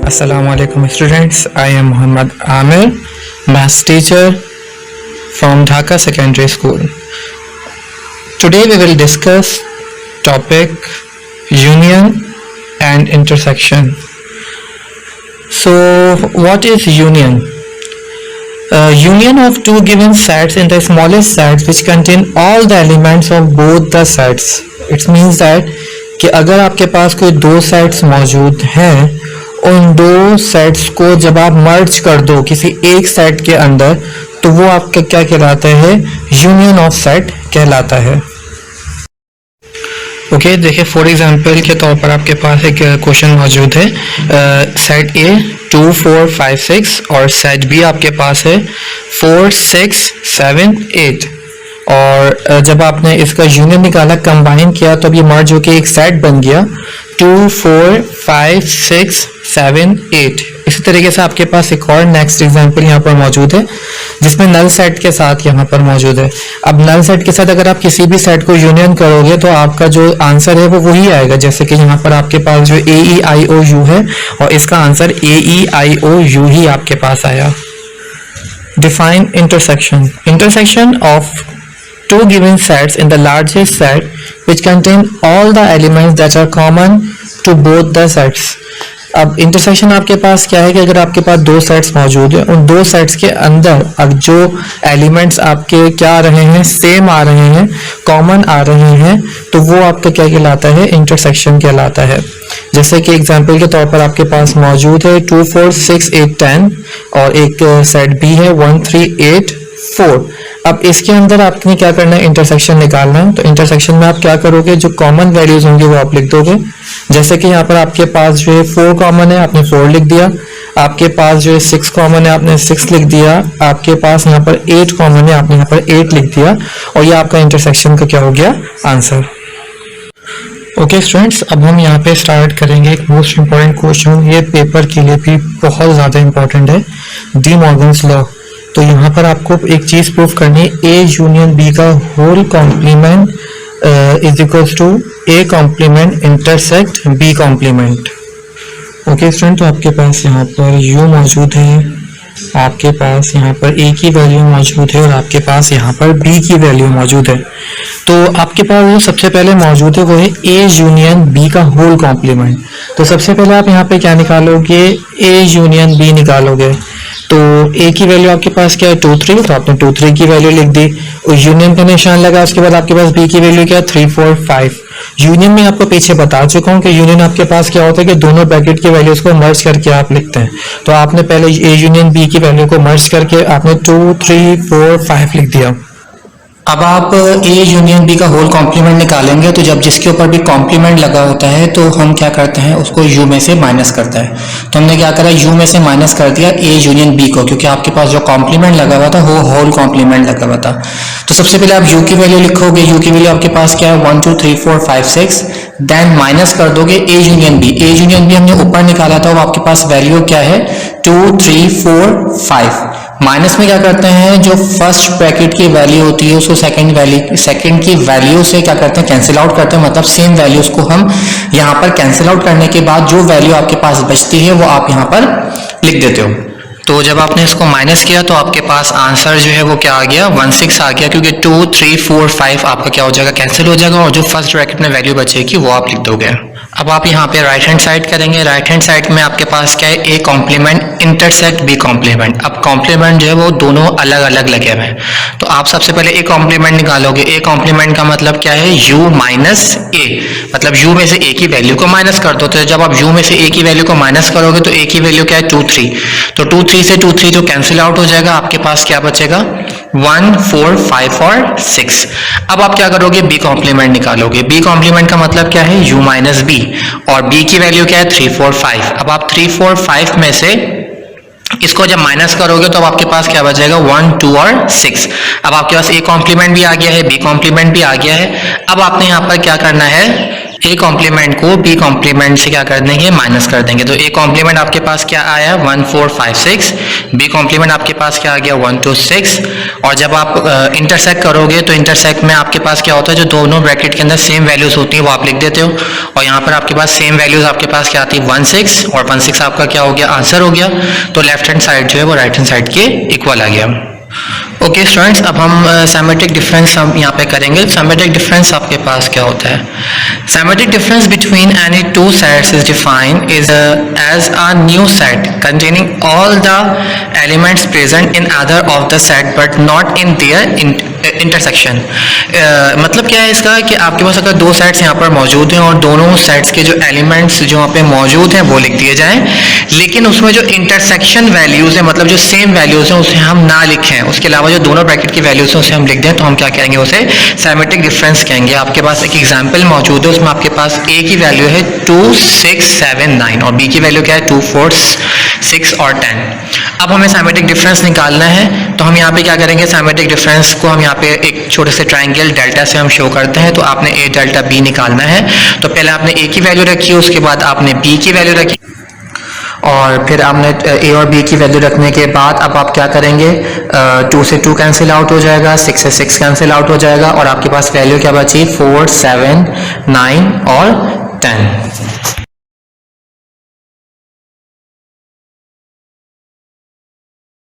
Assalamualaikum students, I am Muhammad Amir, maths teacher from Dhaka Secondary School. Today we will discuss topic union and intersection. So what is union? Union of two given sets in the smallest sets which contain all the elements of both the sets. It means that कि अगर आपके पास कोई दो sets मौजूद हैं, उन दो sets को जब आप मर्ज कर दो किसी एक सेट के अंदर, तो वो आपका क्या कहलाता है? यूनियन ऑफ सेट कहलाता है. ओके, देखिए फॉर एग्जांपल के तौर पर आपके पास एक क्वेश्चन मौजूद है. सेट ए 2, 4, 5, 6 और सेट बी आपके पास है 4, 6, 7, 8. और जब आपने इसका यूनियन निकाला, कंबाइन किया, तो अब ये मर्ज होकर एक सेट बन गया 2, 4, 5, 6, 7, 8. इसी तरीके से आपके पास एक और नेक्स्ट एग्जांपल यहाँ पर मौजूद है जिसमें नल सेट के साथ यहाँ पर मौजूद है. अब नल सेट के साथ अगर आप किसी भी सेट को यूनियन करोगे तो आपका जो आंसर है वो वही आएगा. जैसे कि यहाँ पर आपके पास जो AEIOU है और इसका आंसर AEIOU ही आपके पास आया. Define intersection. Intersection of two given sets in the largest set which contain all the elements that are common to both the sets. अब इंटरसेक्शन आपके पास क्या है कि अगर आपके पास दो सेट्स मौजूद हैं, उन दो सेट्स के अंदर अब जो एलिमेंट्स आपके क्या आ रहे हैं, सेम आ रहे हैं, कॉमन आ रहे हैं, तो वो आपका क्या कहलाता है? इंटरसेक्शन कहलाता है. जैसे कि एग्जांपल के तौर पर आपके पास मौजूद है 2, 4, 6, 8, 10 और एक सेट बी है 1, 3, 8, 4. अब इसके अंदर आपने क्या करना है? इंटरसेक्शन निकालना है. तो इंटरसेक्शन में आप क्या करोगे? जो कॉमन वैल्यूज होंगे वो आप लिख दोगे. जैसे कि यहाँ पर आपके पास जो है 4 कॉमन है, आपने 4 लिख दिया. आपके पास जो है 6 कॉमन है, आपने 6 लिख दिया. आपके पास यहाँ पर 8 कॉमन है, आपने यहाँ पर 8 लिख दिया. और ये आपका इंटरसेक्शन का क्या हो गया? आंसर. ओके स्टूडेंट्स, अब हम यहाँ पे स्टार्ट करेंगे एक मोस्ट इंपॉर्टेंट क्वेश्चन. ये पेपर के लिए भी बहुत ज्यादा इंपॉर्टेंट है, डी मॉर्गन्स लॉ. तो यहाँ पर आपको एक चीज प्रूफ करनी है, ए यूनियन बी का whole complement is equals to A complement intersect B complement. Okay student, तो आपके पास यहाँ पर यू मौजूद है, आपके पास यहाँ पर ए की वैल्यू मौजूद है और आपके पास यहाँ पर बी की वैल्यू मौजूद है. तो आपके पास जो सबसे पहले मौजूद है वो है ए यूनियन बी का होल कॉम्प्लीमेंट. तो सबसे पहले आप यहाँ पे क्या निकालोगे? ए यूनियन बी निकालोगे. तो ए की वैल्यू आपके पास क्या है? 2, 3. तो आपने 2, 3 की वैल्यू लिख दी और यूनियन का निशान लगा. उसके बाद आपके पास बी की वैल्यू क्या है? 3, 4, 5. यूनियन में आपको पीछे बता चुका हूं कि यूनियन आपके पास क्या होता है कि दोनों ब्रैकेट की वैल्यूज को मर्ज करके आप लिखते हैं. तो आपने पहले ए यूनियन बी की वैल्यू को मर्ज करके आपने 2, 3, 4, 5 लिख दिया. अब आप ए यूनियन बी का होल कॉम्प्लीमेंट निकालेंगे, तो जब जिसके ऊपर भी कॉम्प्लीमेंट लगा होता है तो हम क्या करते हैं? उसको यू में से माइनस करता है. तो हमने क्या करा? यू में से माइनस कर दिया ए यूनियन बी को, क्योंकि आपके पास जो कॉम्प्लीमेंट लगा हुआ था वो होल कॉम्प्लीमेंट लगा हुआ था. तो सबसे पहले आप यू की वैल्यू लिखोगे. यू की वैल्यू आपके पास क्या है? 1, 2, 3, 4, 5, 6. देन माइनस कर दोगे A union B. A union B हमने ऊपर निकाला था, वो आपके पास वैल्यू क्या है? 2, 3, 4, 5. माइनस में क्या करते हैं? जो फर्स्ट ब्रैकेट की वैल्यू होती है उसको सेकंड की वैल्यू से क्या करते हैं? कैंसिल आउट करते हैं. मतलब सेम वैल्यूज को हम यहाँ पर कैंसिल आउट करने के बाद जो वैल्यू आपके पास बचती है वो आप यहाँ पर लिख देते हो. तो जब आपने इसको माइनस किया तो आपके पास आंसर जो है वो क्या आ गया? 16 आ गया, क्योंकि 2, 3, 4, 5 आपका क्या हो जाएगा? कैंसिल हो जाएगा और जो फर्स्ट ब्रैकेट में वैल्यू बचेगी वो आप लिख दोगे. अब आप यहाँ पे राइट हैंड साइड करेंगे. राइट हैंड साइड में आपके पास क्या है? A complement intersect B complement. अब कॉम्प्लीमेंट जो है वो दोनों अलग अलग लगे हुए हैं. तो आप सबसे पहले ए कॉम्प्लीमेंट निकालोगे. ए कॉम्प्लीमेंट का मतलब क्या है? यू माइनस ए. मतलब यू में से ए की वैल्यू को माइनस कर दो. तो जब आप यू में से ए की वैल्यू को माइनस करोगे तो ए की वैल्यू क्या है? 2, 3. तो 2, 3 से 2, 3 जो कैंसिल आउट हो जाएगा, आपके पास क्या बचेगा? 1, 4, 5 और 6. अब आप क्या करोगे? बी कॉम्प्लीमेंट निकालोगे. बी कॉम्प्लीमेंट का मतलब क्या है? U minus B. और बी की वैल्यू क्या है? 3, 4, 5. अब आप 3, 4, 5 में से इसको जब माइनस करोगे तो अब आपके पास क्या बचेगा? 1, 2 और 6. अब आपके पास ए कॉम्प्लीमेंट भी आ गया है, बी कॉम्प्लीमेंट भी आ गया है. अब आपने यहाँ पर क्या करना है? ए कॉम्प्लीमेंट को बी कॉम्प्लीमेंट से क्या कर देंगे, माइनस कर देंगे। तो ए कॉम्प्लीमेंट आपके पास क्या आया 1 4 5 6, बी कॉम्प्लीमेंट आपके पास क्या आ गया 1 2 6। और जब आप इंटरसेक्ट करोगे तो इंटरसेक्ट में आपके पास क्या होता है, जो दोनों ब्रैकेट के अंदर सेम वैल्यूज होती हैं वो आप लिख देते हो, और यहाँ पर आपके पास सेम वैल्यूज आपके पास क्या आती है 1 6, और 1 6 आपका क्या हो गया, आंसर हो गया। तो लेफ्ट हैंड साइड जो है वो राइट हैंड साइड के इक्वल आ गया। ओके स्टूडेंट्स, अब हम सिमेट्रिक डिफरेंस हम यहाँ पे करेंगे। सिमेट्रिक डिफरेंस आपके पास क्या होता है, symmetric difference between any two sets is defined is as a new set containing all the elements present in other of the set but not in their intersection. मतलब क्या है इसका कि आपके पास अगर दो सेट्स यहाँ पर मौजूद हैं और दोनों सेट्स के जो एलिमेंट्स जो यहाँ पे मौजूद हैं वो लिख दिए जाएं, लेकिन उसमें जो इंटरसेक्शन वैल्यूज है, मतलब जो सेम वैल्यूज हैं उसे हम ना लिखें, उसके अलावा जो दोनों ब्रैकेट की वैल्यूज हैं उसे हम लिख दें, तो हम क्या कहेंगे, उसे सिमेट्रिक डिफरेंस कहेंगे। आपके पास एक एग्जाम्पल मौजूद है, उसमें आपके पास ए की वैल्यू है 2 6 7 9 और बी की वैल्यू क्या है 2 4 6 और 10। अब हमें सिमेट्रिक डिफरेंस निकालना है, तो हम यहाँ पे क्या करेंगे, सिमेट्रिक डिफरेंस को हम यहाँ पे एक छोटे से ट्राइंगल डेल्टा से हम शो करते हैं। तो आपने ए डेल्टा बी निकालना है, तो पहले आपने ए की वैल्यू रखी, उसके बाद आपने बी की वैल्यू रखी, और फिर आपने ए और बी की वैल्यू रखने के बाद अब आप क्या करेंगे, 2 से 2 कैंसिल आउट हो जाएगा, 6 से 6 कैंसिल आउट हो जाएगा, और आपके पास वैल्यू क्या बची 4 7 9 और 10।